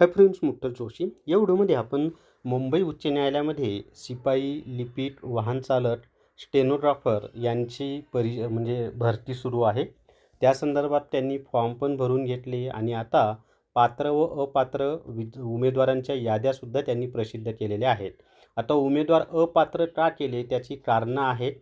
Hi friends, Mukta Joshi. या व्हिडिओमध्ये आपण मुंबई उच्च न्यायालयामध्ये शिपाई, लिपिक, वाहन चालक, स्टेनोग्राफर यांची म्हणजे भरती सुरू आहे. त्या संदर्भात त्यांनी फॉर्म पण भरून घेतले आणि आता पात्र व अपात्र उमेदवारांच्या याद्यासुद्धा त्यांनी प्रसिद्ध केलेल्या आहेत. आता उमेदवार अपात्र का केले त्याची कारणं आहेत.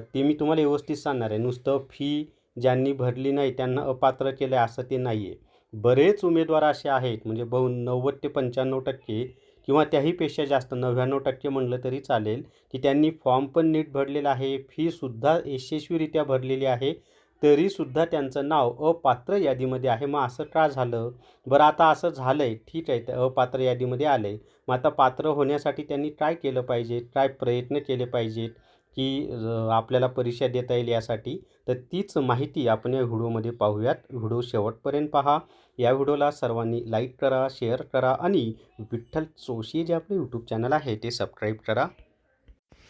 ते मी तुम्हाला व्यवस्थित सांगणार आहे. नुसतं फी ज्यांनी भरली नाही त्यांना अपात्र केलं असं ते नाही आहे. बरेच उमेदवार असे आहेत, म्हणजे 90 ते 95% किंवा त्याहीपेक्षा जास्त 99% म्हणलं तरी चालेल, की त्यांनी फॉर्म पण नीट भरलेला आहे, फीसुद्धा यशस्वीरित्या भरलेली आहे, तरीसुद्धा त्यांचं नाव अपात्र यादीमध्ये आहे. मग असं का झालं? बरं, आता असं झालं आहे, ठीक आहे, ते अपात्र यादीमध्ये आलं आहे. मग आता पात्र होण्यासाठी त्यांनी काय केलं पाहिजे? काय प्रयत्न केले पाहिजेत, की आपल्याला परीक्षा देता येईल यासाठी? तर तीच माहिती आपण या व्हिडिओमध्ये पाहूयात. व्हिडिओ शेवटपर्यंत पहा. या व्हिडिओला सर्वांनी लाईक करा, शेअर करा आणि विठ्ठल जोशी जे आपले यूट्यूब चॅनल आहे ते सबस्क्राईब करा.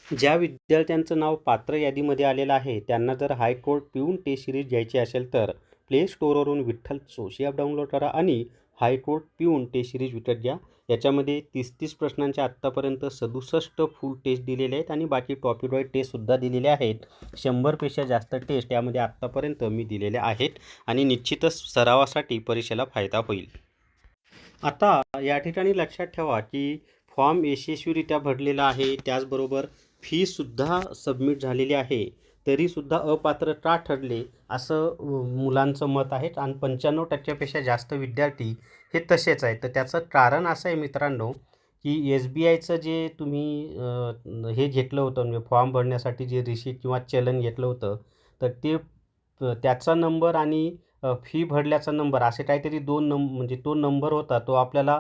ज्या विद्यार्थ्यांचं नाव पात्र यादीमध्ये आलेलं आहे त्यांना जर हायकोर्ट पिऊन टेस्ट सिरीज घ्यायची असेल तर प्ले स्टोअरवरून विठ्ठल जोशी ॲप डाउनलोड करा आणि हायकोर्ट पिऊन टेस्ट सिरीज विकत घ्या. याच्यामध्ये 30 प्रश्नांचे आत्तापर्यंत 67 फुल टेस्ट दिलेले आहेत आणि बाकी टॉपिक वाईज टेस्टसुद्धा दिलेले आहेत. 100पेक्षा जास्त टेस्ट यामध्ये आत्तापर्यंत मी दिलेल्या आहेत आणि निश्चितच सरावासाठी परीक्षेला फायदा होईल. आता या ठिकाणी लक्षात ठेवा की फॉर्म यशस्वीरित्या भरलेला आहे, त्याचबरोबर फीसुद्धा सबमिट झालेली आहे, तरीसुद्धा अपात्र का ठरले असं मुलांचं मत आहे आणि 95%पेक्षा जास्त विद्यार्थी हे तसेच आहेत. तर त्याचं कारण असं आहे मित्रांनो, की SBIचं जे तुम्ही हे घेतलं होतं, म्हणजे फॉर्म भरण्यासाठी जे रिसीट किंवा चलन घेतलं होतं, तर ते त्याचा नंबर आणि फी भरल्याचा नंबर असे काहीतरी 2 म्हणजे तो नंबर होता, तो आपल्याला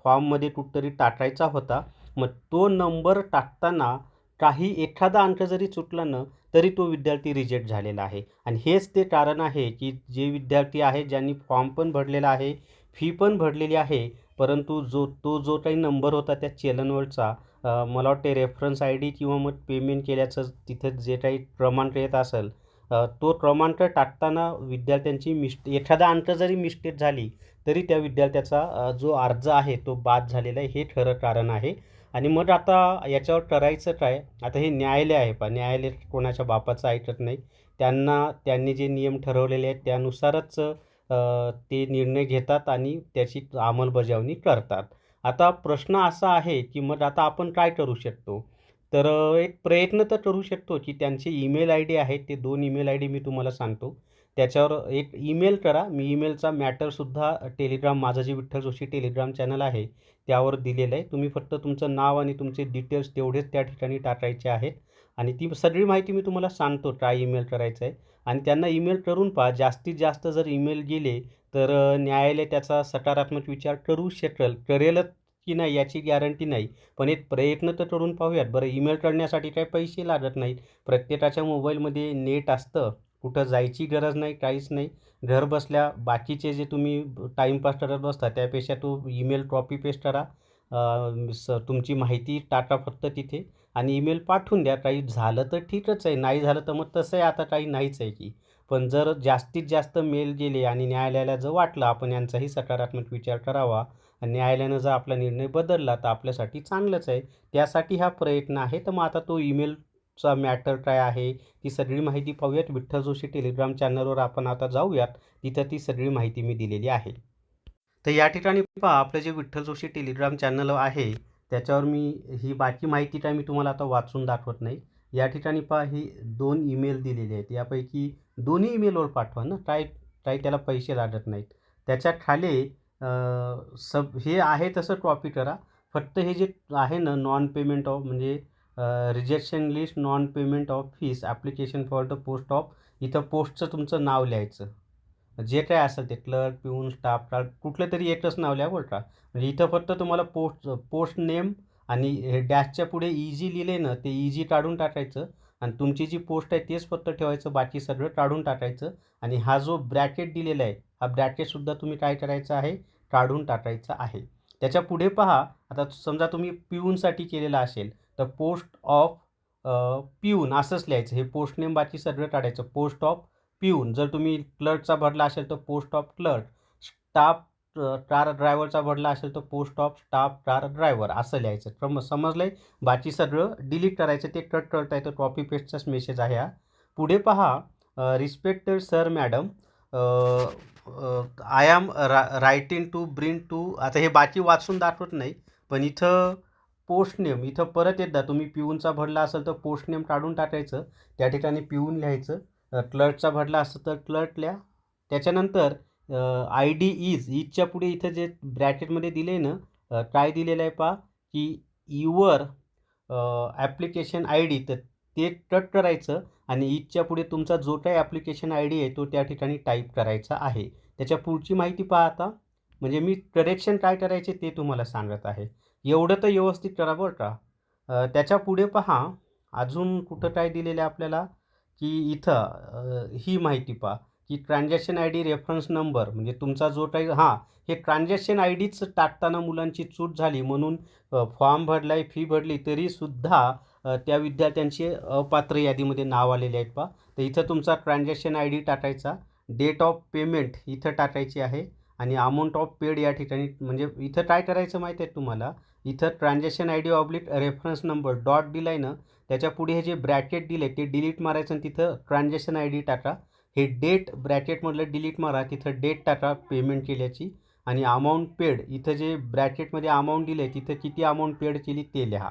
फॉर्ममध्ये कुठेतरी टाकायचा होता. मग तो नंबर टाकताना काही एखादा अंक जरी चुकला ना, तरी तो विद्यार्थी रिजेक्ट झालेला आहे. आणि हेच ते कारण आहे, की जे विद्यार्थी आहेत ज्यांनी फॉर्म पण भरलेला आहे, फी पण भरलेली आहे, परंतु जो काही नंबर होता त्या चलनवरचा, मला वाटते रेफरन्स ID किंवा मग पेमेंट केल्याचं तिथं जे काही क्रमांक येत असेल, तो क्रमांक टाकताना विद्यार्थ्यांची एखादा अंक जरी मिस्टेक झाली तरी त्या विद्यार्थ्याचा जो अर्ज आहे तो बाद झालेला आहे, हे खरं कारण आहे. आणि मग आता याच्यावर करायचं काय? आता हे न्यायालय आहे, पण न्यायालय कोणाच्या बापाचं ऐकत नाही. त्यांनी जे नियम ठरवलेले आहेत त्यानुसारच ते निर्णय घेतात आणि त्याची अंमलबजावणी करतात. आता प्रश्न असा आहे, की मग आता आपण काय करू शकतो? तर एक प्रयत्न तर करू शकतो, की त्यांचे ईमेल ID आहेत, ते 2 ईमेल ID मी तुम्हाला सांगतो. त्याच्यावर एक ईमेल करा. मी ईमेलचा मॅटरसुद्धा टेलिग्राम, माझं जे विठ्ठल जोशी टेलिग्राम चॅनल आहे त्यावर दिलेलं आहे. तुम्ही फक्त तुमचं नाव आणि तुमचे डिटेल्स तेवढेच त्या ठिकाणी टाकायचे आहेत आणि ती सगळी माहिती मी तुम्हाला सांगतो काय ईमेल करायचं आहे आणि त्यांना ईमेल करून पहा. जास्तीत जास्त जर ईमेल गेले तर न्यायालय त्याचा सकारात्मक विचार करेलच की नाही याची गॅरंटी नाही. पण एक प्रयत्न तर करून पाहूयात. बरं, ईमेल करण्यासाठी काही पैसे लागत नाहीत. प्रत्येकाच्या मोबाईलमध्ये नेट असतं. कुठं जायची गरज नाही, काहीच नाही. घर बसल्या बाकीचे जे तुम्ही टाईमपास करत बसता त्यापेक्षा तो ईमेल कॉपी पेस्ट करा. तुमची माहिती टाका फक्त तिथे आणि ईमेल पाठवून द्या. काही झालं तर ठीकच आहे, नाही झालं तर मग तसं आहे, आता काही नाहीच आहे की. पण जर जास्तीत जास्त मेल गेले आणि न्यायालयाला जर वाटलं आपण यांचाही सकारात्मक विचार करावा आणि न्यायालयानं जर आपला निर्णय बदलला तर आपल्यासाठी चांगलंच आहे. त्यासाठी हा प्रयत्न आहे. तर मग आता तो ईमेलचा मॅटर काय आहे, ती सगळी माहिती पाहूयात. विठ्ठल जोशी टेलिग्राम चॅनलवर आपण आता जाऊयात. तिथं ती सगळी माहिती मी दिलेली आहे. तर या ठिकाणी पहा, आपलं जे विठ्ठल जोशी टेलिग्राम चॅनल आहे त्याच्यावर मी ही बाकी माहिती काय मी तुम्हाला आता वाचून दाखवत नाही. या ठिकाणी पहा, ही 2 ईमेल दिलेले आहेत. यापैकी दोन्ही ईमेलवर पाठवा ना, काय काय त्याला पैसे लागत नाहीत. त्याच्या खाली हे आहे तसं कॉपी करा. फक्त हे जे आहे ना, नॉन पेमेंट ऑफ म्हणजे rejection list, non payment of fees application for the post of, इथं पोस्टचं तुमचं नाव लिहायचं. जे काही असेल ते क्लर्क, पिऊन, स्टाफ क्लर्क कुठलं तरी एकच नाव लिहा बरं का. म्हणजे इथं फक्त तुम्हाला पोस्ट नेम आणि हे डॅशच्या पुढे इजी लिहिले ना, ते इजी काढून टाकायचं आणि तुमची जी पोस्ट आहे तेच फक्त ठेवायचं, बाकी सगळं काढून टाकायचं. आणि हा जो ब्रॅकेट दिलेला आहे, हा ब्रॅकेटसुद्धा तुम्ही काय करायचं आहे, काढून टाकायचा आहे. त्याच्या पुढे पहा, आता समजा तुम्ही पिऊनसाठी केलेला असेल तर पोस्ट ऑफ पिऊन असंच लिहायचं. हे पोस्ट नेम बाकी सगळं काढायचं. पोस्ट ऑफ पिऊन. जर तुम्ही क्लर्कचा भरला असेल तर post of clerk. Staff car ड्रायव्हरचा भरला असेल तर post of staff car driver असं लिहायचं. समजलंय? बाकी सगळं डिलीट करायचं. ते कट करता येतं. कॉपी पेस्टचाच मेसेज आहे हा. पुढे पहा, respected sir madam, I am writing to bring to. आता हे बाकी वाचून दाखवत नाही, पण इथं पोस्ट नेम इथं परत एकदा तुम्ही पिऊनचा भरला असेल तर पोस्ट नेम काढून टाकायचं. त्या ठिकाणी पिऊन लिहायचं. क्लर्कचा भरला असेल तर क्लर्क लिहा. त्याच्यानंतर आय डी इजच्या पुढे इथं जे ब्रॅकेटमध्ये दिले ना, काय दिलेलं आहे पहा, की युअर ॲप्लिकेशन आय डी, तर ते कट करायचं आणि इजच्या पुढे तुमचा जो काही ॲप्लिकेशन आय डी आहे तो त्या ठिकाणी टाईप करायचा आहे. त्याच्या पुढची माहिती पहा आता. म्हणजे मी करेक्शन काय करायचे ते तुम्हाला सांगत आहे. एवढं तर व्यवस्थित करा बरं का. त्याच्या पुढे पहा, अजून कुठं काय दिलेलं आहे आपल्याला, की इथं ही माहिती पहा, की transaction I D reference number, म्हणजे तुमचा जो काही हे ट्रान्झॅक्शन आय डीच टाकताना मुलांची चूक झाली म्हणून फॉर्म भरला आहे, फी भरली, तरीसुद्धा त्या विद्यार्थ्यांचे अपात्र यादीमध्ये नाव आलेले आहेत पहा. तर इथं तुमचा ट्रान्झॅक्शन आय डी टाकायचा, डेट ऑफ पेमेंट इथं टाकायची आहे आणि अमाऊंट ऑफ पेड या ठिकाणी. म्हणजे इथं काय करायचं माहीत आहे तुम्हाला, इथं transaction I D oblique reference number dot दिला आहे ना, त्याच्या पुढे हे जे ब्रॅकेट दिले ते डिलीट मारायचं आणि तिथं ट्रान्झॅक्शन आय डी टाका. हे डेट ब्रॅकेटमधलं डिलीट मारा, तिथं डेट टाका पेमेंट केल्याची आणि अमाऊंट पेड इथं जे ब्रॅकेटमध्ये अमाऊंट दिलं आहे तिथं किती अमाऊंट पेड केली ते लिहा.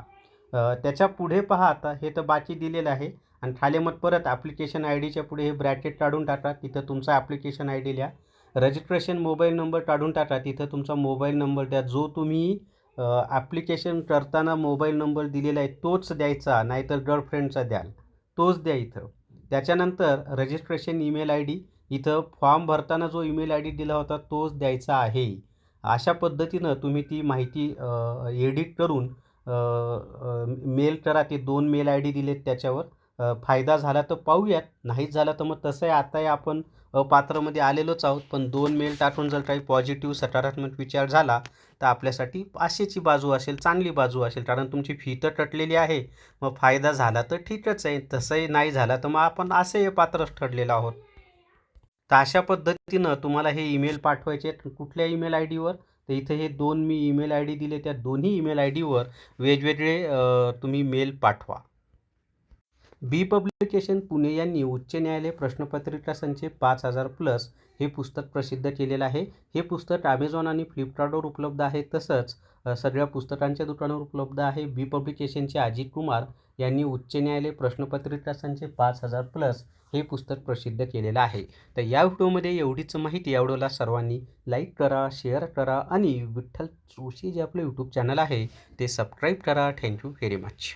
त्याच्या पुढे पहा, आता हे तर बाकी दिलेलं आहे आणि खाली मग परत ॲप्लिकेशन आय डीच्या पुढे हे ब्रॅकेट काढून टाका, तिथं तुमचा ॲप्लिकेशन आय डी लिहा. रजिस्ट्रेशन मोबाईल नंबर काढून टाका, तिथं तुमचा मोबाईल नंबर द्या. जो तुम्ही ॲप्लिकेशन करताना मोबाईल नंबर दिलेला आहे तोच द्यायचा, नाहीतर गर्लफ्रेंडचा द्याल तोच द्या इथं. त्याच्यानंतर रजिस्ट्रेशन ईमेल आय डी, इथं फॉर्म भरताना जो ईमेल आय डी दिला होता तोच द्यायचा आहे. अशा पद्धतीनं तुम्ही ती माहिती एडिट करून मेल करा. ते 2 मेल आय डी दिलेत त्याच्यावर. फायदा झाला तर पाहूयात, नाहीच झाला तर मग तसं आहे, आताही आपण अपात्रमध्ये आलेलोच आहोत. पण 2 मेल टाकून जर काही पॉझिटिव्ह सकारात्मक विचार झाला तर आपल्यासाठी आशेची बाजू असेल, चांगली बाजू असेल, कारण तुमची फी तर कटलेली आहे. मग फायदा झाला तर ठीकच आहे, तसंही नाही झाला तर मग आपण असंही पात्रच ठरलेलो आहोत. तर अशा पद्धतीनं तुम्हाला हे ईमेल पाठवायचे आहेत. कुठल्या ईमेल आय डीवर, तर इथे हे 2 मी ईमेल आय डी दिले, त्या दोन्ही ईमेल आय डीवर वेगवेगळे तुम्ही मेल पाठवा. बी पब्लिकेशन पुणे यांनी उच्च न्यायालय प्रश्नपत्रिका संच 5000+ हे पुस्तक प्रसिद्ध केलेलं आहे. हे पुस्तक ॲमेझॉन आणि फ्लिपकार्टवर उपलब्ध आहे, तसंच सगळ्या पुस्तकांच्या दुकानावर उपलब्ध आहे. बी पब्लिकेशनचे अजित कुमार यांनी उच्च न्यायालय प्रश्नपत्रिका संच 5000+ हे पुस्तक प्रसिद्ध केलेलं आहे. तर या व्हिडिओमध्ये एवढीच माहिती. या व्हिडिओला सर्वांनी लाईक करा, शेअर करा आणि विठ्ठल जोशी जे आपलं यूट्यूब चॅनल आहे ते सबस्क्राईब करा. Thank you very much.